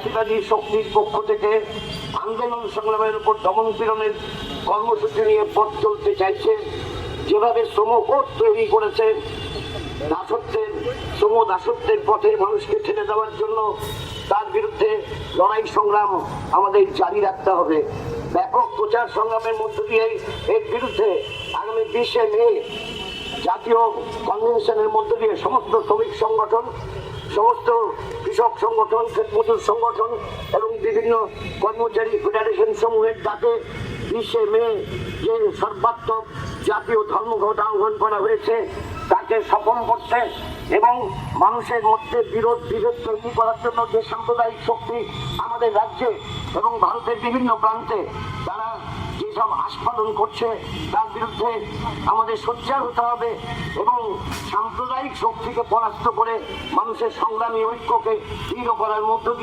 ফ্যাসিবাদী শক্তির পক্ষ থেকে আন্দোলন সংগ্রামের উপর দমন পীড়নের কর্মসূচি নিয়ে পথ চলতে চাইছে, যেভাবে শ্রমকোট তৈরি করেছে দাসত্বের পথে মানুষকে ঠেলে দেওয়ার জন্য, তার বিরুদ্ধে লড়াই সংগ্রাম আমাদের জারি রাখতে হবে। ব্যাপক প্রচার সংগ্রামের মধ্য দিয়ে এর বিরুদ্ধে আগামী 20শে মে জাতীয় কনভেনশনের মধ্য দিয়ে সমস্ত শ্রমিক সংগঠন, সমস্ত কৃষক সংগঠন, ক্ষেতমজুর সংগঠন এবং বিভিন্ন কর্মচারী ফেডারেশন সমূহের ডাকে 20শে মে যে সর্বাত্মক জাতীয় ধর্মঘট আহ্বান করা হয়েছে তাকে সফল করতে এবং মানুষের মধ্যে বিরোধ বিভেদ তৈরি করার জন্য যে সাম্প্রদায়িক শক্তি আমাদের রাজ্যে এবং ভারতের বিভিন্ন প্রান্তে তারা যেসব আস্ফালন করছে তার বিরুদ্ধে আমাদের সোচ্চার হতে হবে এবং সাম্প্রদায়িক শক্তিকে পরাস্ত করে মানুষের সংগ্রামী ঐক্যকে দৃঢ় করার মধ্য দিয়ে